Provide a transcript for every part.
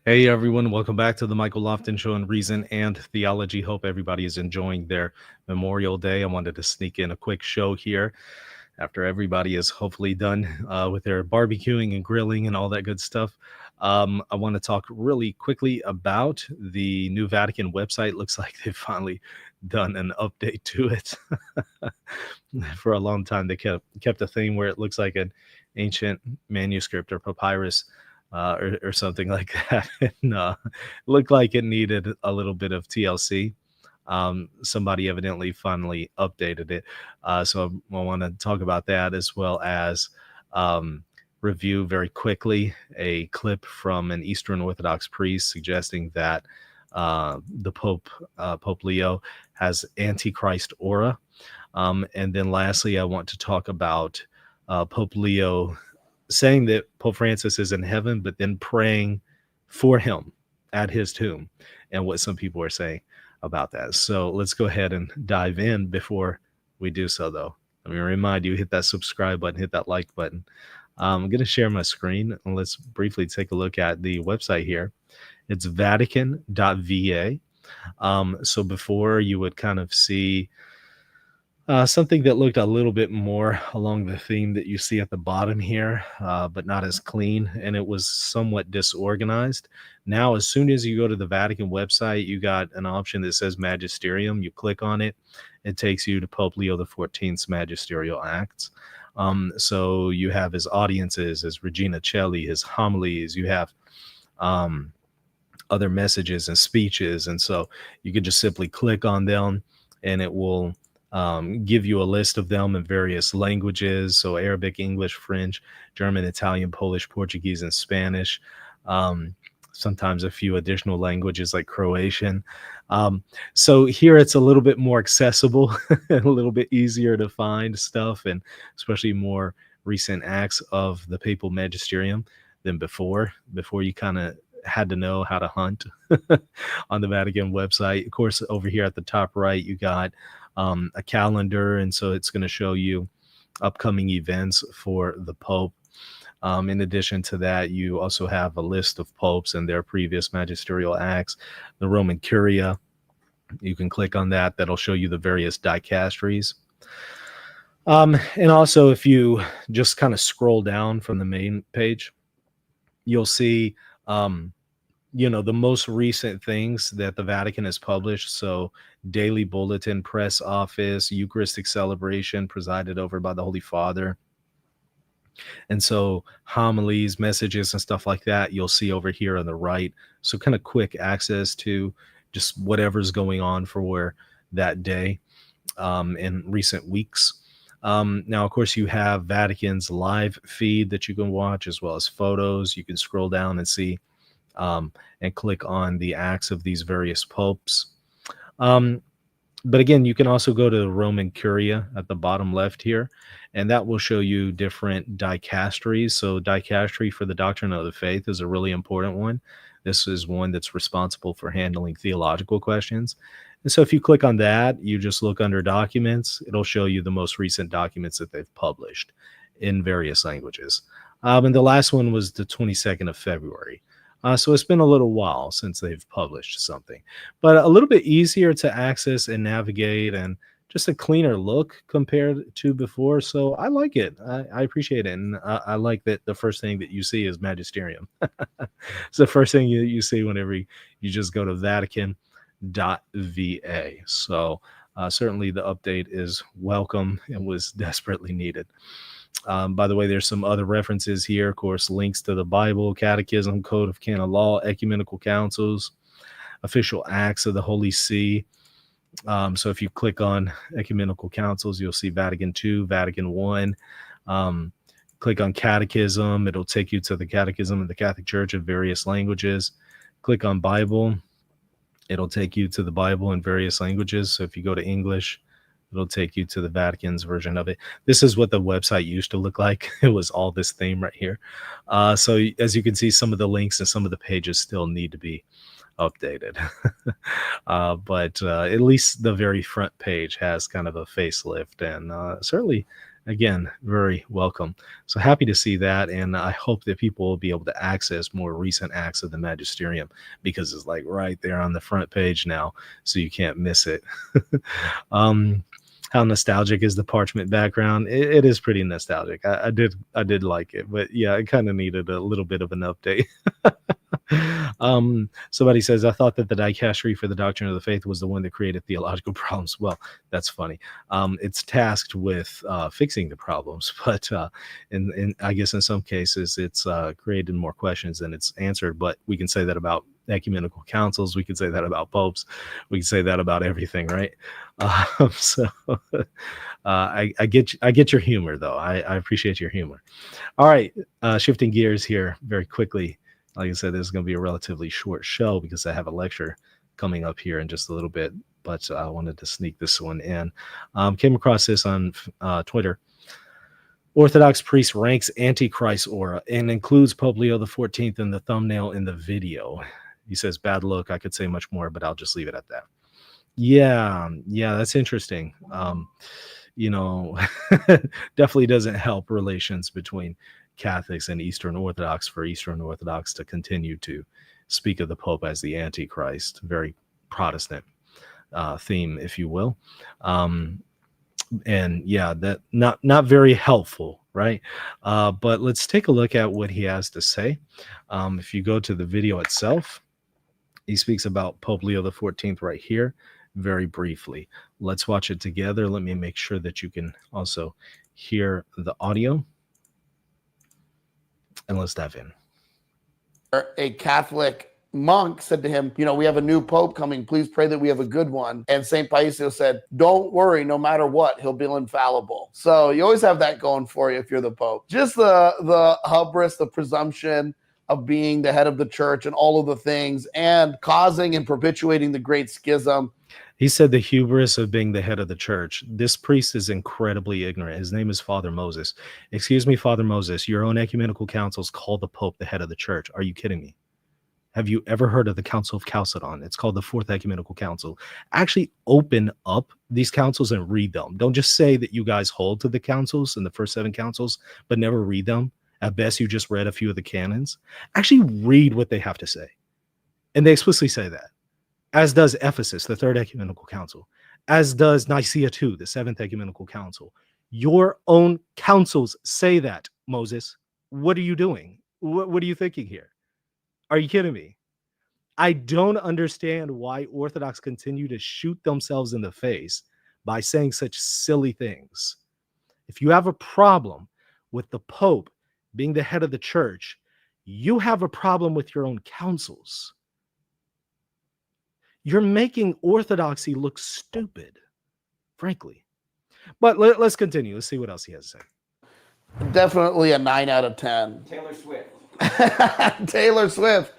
Hey everyone, welcome back to the Michael Lofton Show on Reason and Theology. Hope everybody is enjoying their Memorial Day. I wanted to sneak in a quick show here after everybody is hopefully done with their barbecuing and grilling and all that good stuff. I want to talk really quickly about the new Vatican website. Looks like they've finally done an update to it. For a long time, they kept a thing where it looks like an ancient manuscript or papyrus or something like that. And looked like it needed a little bit of TLC. Somebody evidently finally updated it. So I want to talk about that as well as um, review very quickly a clip from an Eastern Orthodox priest suggesting that the Pope Leo, has Antichrist aura. And then lastly, I want to talk about Pope Leo saying that Pope Francis is in heaven, but then praying for him at his tomb, and what some people are saying about that. So let's go ahead and dive in. Before we do so, though, let me remind you, hit that subscribe button, hit that like button. I'm going to share my screen, and let's briefly take a look at the website here. It's Vatican.va. So before, you would kind of see something that looked a little bit more along the theme that you see at the bottom here, but not as clean, and it was somewhat disorganized. Now, as soon as you go to the Vatican website, you got an option that says Magisterium. You click on it, it takes you to Pope Leo XIV's magisterial acts. So you have his audiences, his Regina Celli, his homilies. You have um, other messages and speeches, and so you can just simply click on them, and it will give you a list of them in various languages. So Arabic, English, French, German, Italian, Polish, Portuguese, and Spanish. Um, Sometimes a few additional languages like Croatian. So here it's a little bit more accessible, a little bit easier to find stuff, and especially more recent acts of the papal magisterium than before. Before, you kind of had to know how to hunt on the Vatican website. Of course, over here at the top right, you got a calendar, and so it's going to show you upcoming events for the Pope. In addition to that, you also have a list of popes and their previous magisterial acts. The Roman Curia, you can click on that. That'll show you the various dicasteries. And also, if you just kind of scroll down from the main page, you'll see the most recent things that the Vatican has published. So daily bulletin, press office, Eucharistic celebration presided over by the Holy Father. And so homilies, messages, and stuff like that, you'll see over here on the right. So kind of quick access to just whatever's going on for that day in recent weeks. Now, of course, you have Vatican's live feed that you can watch, as well as photos. You can scroll down and see and click on the acts of these various popes. But again, you can also go to the Roman Curia at the bottom left here, and that will show you different dicasteries. So dicastery for the doctrine of the faith is a really important one. This is one that's responsible for handling theological questions. And so if you click on that, you just look under documents, it'll show you the most recent documents that they've published in various languages. And the last one was the 22nd of February. So it's been a little while since they've published something, but a little bit easier to access and navigate, and just a cleaner look compared to before. So I like it. I appreciate it. And I like that the first thing that you see is Magisterium. It's the first thing you see whenever you just go to Vatican.va. So certainly the update is welcome and was desperately needed. By the way, there's some other references here, of course, links to the Bible, Catechism, Code of Canon Law, Ecumenical Councils, official acts of the Holy See. So if you click on Ecumenical Councils, you'll see Vatican II, Vatican I. Click on Catechism. It'll take you to the Catechism of the Catholic Church in various languages. Click on Bible. It'll take you to the Bible in various languages. So if you go to English, it'll take you to the Vatican's version of it. This is what the website used to look like. It was all this theme right here. So as you can see, some of the links and some of the pages still need to be updated. But at least the very front page has kind of a facelift, and certainly Again, very welcome. So happy to see that, and I hope that people will be able to access more recent acts of the magisterium because it's like right there on the front page now, so you can't miss it. um, how nostalgic is the parchment background? It is pretty nostalgic. I did like it, but yeah, it kind of needed a little bit of an update. Somebody says, I thought that the dicastery for the doctrine of the faith was the one that created theological problems. Well, that's funny. It's tasked with fixing the problems, but in I guess in some cases it's created more questions than it's answered. But we can say that about ecumenical councils. We can say that about popes. We can say that about everything, right? So I get your humor, though. I appreciate your humor. All right, shifting gears here very quickly. Like I said, this is going to be a relatively short show because I have a lecture coming up here in just a little bit, but I wanted to sneak this one in. Came across this on Twitter. Orthodox priest ranks Antichrist aura and includes Pope Leo XIV in the thumbnail in the video. He says, bad look. I could say much more, but I'll just leave it at that. Yeah, that's interesting. Definitely doesn't help relations between Catholics and Eastern Orthodox for Eastern Orthodox to continue to speak of the Pope as the Antichrist. Very Protestant theme, if you will. And yeah, that not very helpful, right? But let's take a look at what he has to say. If you go to the video itself, he speaks about Pope Leo XIV right here very briefly. Let's watch it together. Let me make sure that you can also hear the audio. And let's dive in. A Catholic monk said to him, we have a new pope coming. Please pray that we have a good one. And St. Paisios said, don't worry, no matter what, he'll be infallible. So you always have that going for you if you're the pope. Just the hubris, the presumption of being the head of the church and all of the things and causing and perpetuating the great schism. He said the hubris of being the head of the church. This priest is incredibly ignorant. His name is Father Moses. Excuse me, Father Moses, your own ecumenical councils call the Pope the head of the church. Are you kidding me? Have you ever heard of the Council of Chalcedon? It's called the Fourth Ecumenical Council. Actually open up these councils and read them. Don't just say that you guys hold to the councils and the first 7 councils, but never read them. At best, you just read a few of the canons. Actually read what they have to say. And they explicitly say that. As does Ephesus, the Third Ecumenical Council. As does Nicaea II, the Seventh Ecumenical Council. Your own councils say that, Moses. What are you doing? What are you thinking here? Are you kidding me? I don't understand why Orthodox continue to shoot themselves in the face by saying such silly things. If you have a problem with the Pope being the head of the church, you have a problem with your own councils. You're making Orthodoxy look stupid, frankly. But let's continue. Let's see what else he has to say. Definitely a 9 out of 10. Taylor Swift. Taylor Swift.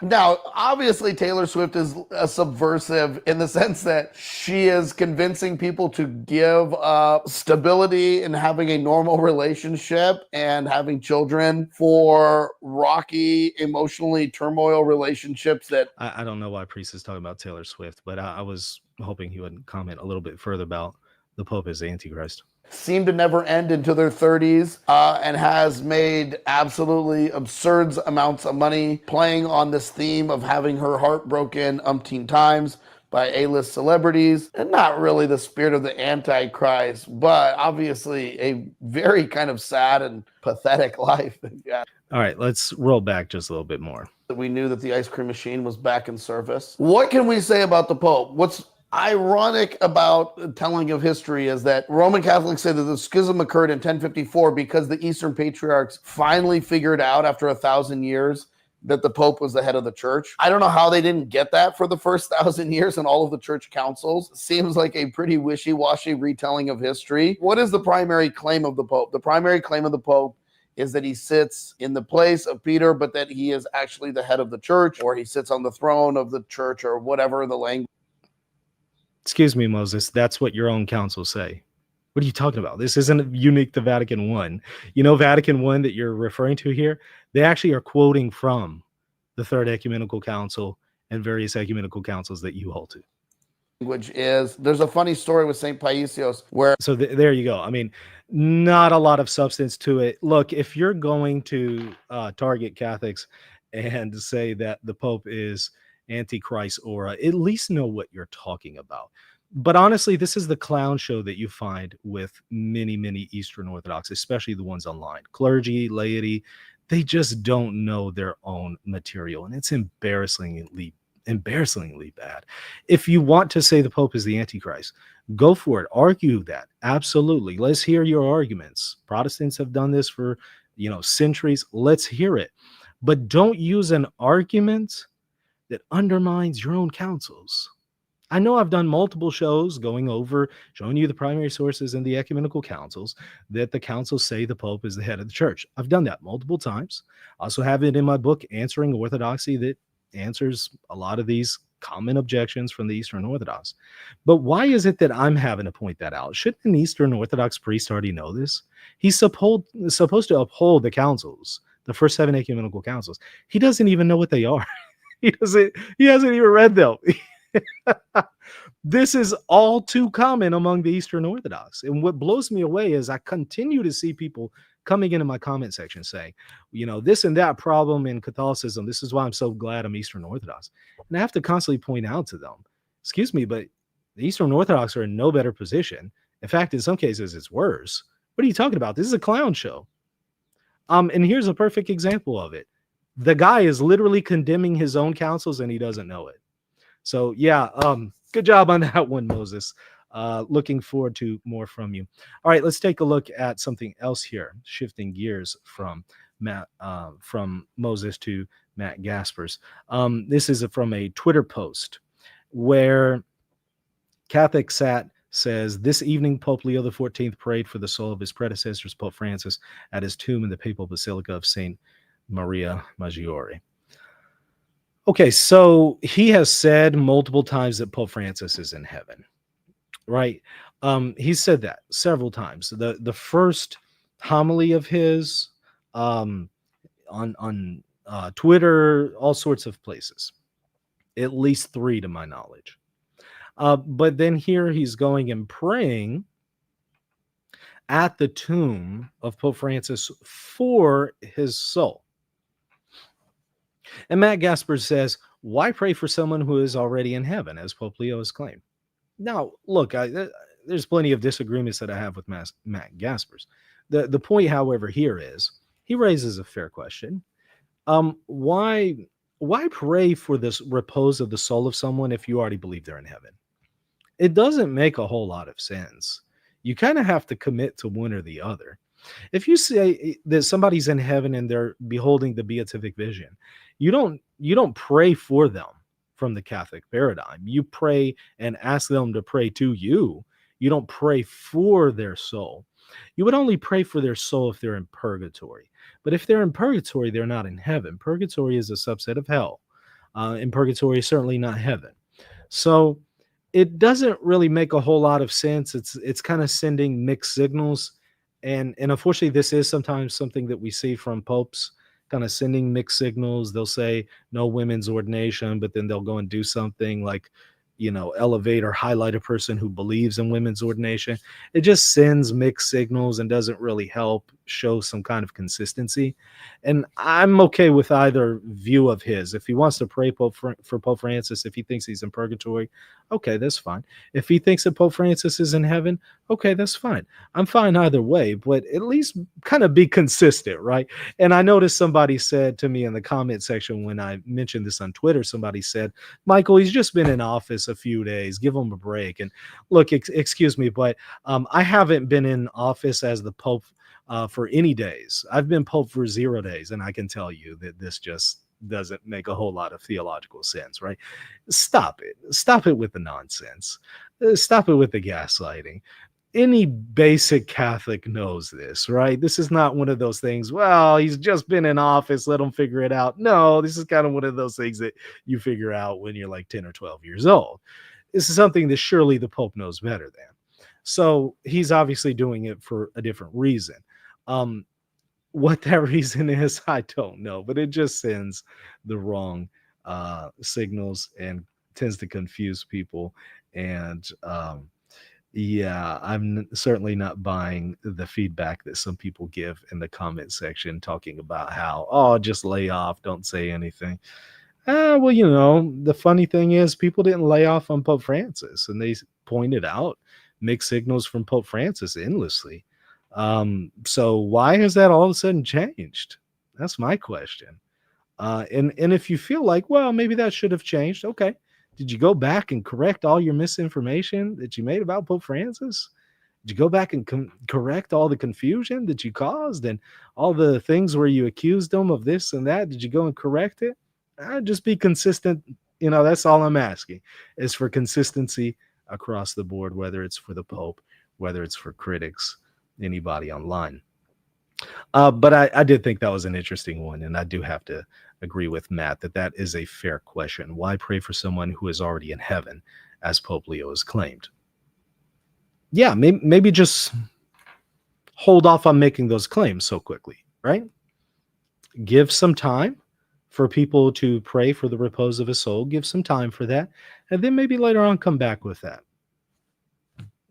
Now, obviously, Taylor Swift is a subversive in the sense that she is convincing people to give up stability and having a normal relationship and having children for rocky, emotionally turmoil relationships that... I don't know why Priest is talking about Taylor Swift, but I was hoping he would comment a little bit further about the Pope as the Antichrist. Seem to never end into their 30s and has made absolutely absurd amounts of money playing on this theme of having her heart broken umpteen times by A-list celebrities, and not really the spirit of the Antichrist, but obviously a very kind of sad and pathetic life. Yeah. All right, let's roll back just a little bit more. We knew that the ice cream machine was back in service. What can we say about the Pope? What's ironic about telling of history is that Roman Catholics say that the schism occurred in 1054 because the Eastern Patriarchs finally figured out after 1,000 years that the Pope was the head of the church. I don't know how they didn't get that for the first 1,000 years in all of the church councils. Seems like a pretty wishy-washy retelling of history. What is the primary claim of the Pope? The primary claim of the Pope is that he sits in the place of Peter, but that he is actually the head of the church, or he sits on the throne of the church, or whatever the language. Excuse me, Moses, that's what your own councils say. What are you talking about? This isn't unique to Vatican I. You know, Vatican I that you're referring to here, they actually are quoting from the Third Ecumenical Council and various ecumenical councils that you hold to. language is. There's a funny story with St. Paisios where So there you go. I mean, not a lot of substance to it. Look, if you're going to target Catholics and say that the Pope is Antichrist aura, at least know what you're talking about. But honestly, this is the clown show that you find with many, many Eastern Orthodox, especially the ones online. Clergy, laity, they just don't know their own material, and it's embarrassingly bad. If you want to say the Pope is the Antichrist, go for it. Argue that. Absolutely. Let's hear your arguments. Protestants have done this for, centuries. Let's hear it. But don't use an argument that undermines your own counsels. I know I've done multiple shows going over, showing you the primary sources in the ecumenical councils that the councils say the Pope is the head of the church. I've done that multiple times. I also have it in my book, Answering Orthodoxy, that answers a lot of these common objections from the Eastern Orthodox. But why is it that I'm having to point that out? Shouldn't an Eastern Orthodox priest already know this? He's supposed to uphold the councils, the first 7 ecumenical councils. He doesn't even know what they are. He hasn't even read them. This is all too common among the Eastern Orthodox. And what blows me away is I continue to see people coming into my comment section saying, this and that problem in Catholicism. This is why I'm so glad I'm Eastern Orthodox. And I have to constantly point out to them, excuse me, but the Eastern Orthodox are in no better position. In fact, in some cases, it's worse. What are you talking about? This is a clown show. And here's a perfect example of it. The guy is literally condemning his own councils and he doesn't know it. So yeah, good job on that one, Moses. Looking forward to more from you. All right, let's take a look at something else here. Shifting gears from Moses to Matt Gaspers. This is from a Twitter post where Catholic Sat says, this evening, Pope Leo XIV prayed for the soul of his predecessors, Pope Francis, at his tomb in the Papal Basilica of St. Maria Maggiore. Okay, so he has said multiple times that Pope Francis is in heaven, right? He said that several times. The first homily of his on Twitter, all sorts of places, at least 3 to my knowledge. But then here he's going and praying at the tomb of Pope Francis for his soul. And Matt Gasper says, why pray for someone who is already in heaven, as Pope Leo has claimed? Now, look, there's plenty of disagreements that I have with Matt Gaspers. The point, however, here is he raises a fair question. Why pray for this repose of the soul of someone if you already believe they're in heaven? It doesn't make a whole lot of sense. You kind of have to commit to one or the other. If you say that somebody's in heaven and they're beholding the beatific vision, you don't pray for them from the Catholic paradigm. You pray and ask them to pray to you. You don't pray for their soul. You would only pray for their soul if they're in purgatory. But if they're in purgatory, they're not in heaven. Purgatory is a subset of hell. And purgatory is certainly not heaven. So it doesn't really make a whole lot of sense. It's kind of sending mixed signals. And unfortunately, this is sometimes something that we see from popes, kind of sending mixed signals. They'll say no women's ordination, but then they'll go and do something like, elevate or highlight a person who believes in women's ordination. It just sends mixed signals and doesn't really help show some kind of consistency. And I'm okay with either view of his. If he wants to pray for Pope Francis, if he thinks he's in purgatory, okay, that's fine. If he thinks that Pope Francis is in heaven, okay, that's fine. I'm fine either way, but at least kind of be consistent, right? And I noticed somebody said to me in the comment section when I mentioned this on Twitter, somebody said, Michael, he's just been in office a few days. Give him a break. And look, excuse me, but I haven't been in office as the Pope for any days. I've been Pope for 0 days, and I can tell you that this just doesn't make a whole lot of theological sense, right? Stop it. Stop it with the nonsense. Stop it with the gaslighting. Any basic Catholic knows this, right? This is not one of those things, well, he's just been in office, let him figure it out. No, this is kind of one of those things that you figure out when you're like 10 or 12 years old. This is something that surely the Pope knows better than. So he's obviously doing it for a different reason. What that reason is, I don't know, but it just sends the wrong signals and tends to confuse people. And yeah, I'm certainly not buying the feedback that some people give in the comment section talking about how, oh, just lay off, don't say anything. Well, the funny thing is, people didn't lay off on Pope Francis, and they pointed out mixed signals from Pope Francis endlessly. So why has that all of a sudden changed? That's my question. And if you feel like, well, maybe that should have changed, okay. Did you go back and correct all your misinformation that you made about Pope Francis? Did you go back and correct all the confusion that you caused and all the things where you accused them of this and that? Did you go and correct it? Just be consistent. That's all I'm asking is for consistency across the board, whether it's for the Pope, whether it's for critics, anybody online. But I did think that was an interesting one. And I do have to agree with Matt that is a fair question. Why pray for someone who is already in heaven, as Pope Leo has claimed? Yeah, maybe just hold off on making those claims so quickly, right? Give some time for people to pray for the repose of his soul. Give some time for that. And then maybe later on come back with that.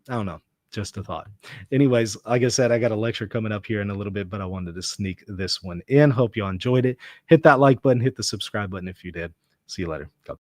I don't know. Just a thought. Anyways, like I said, I got a lecture coming up here in a little bit, but I wanted to sneak this one in. Hope y'all enjoyed it. Hit that like button, hit the subscribe button if you did. See you later. God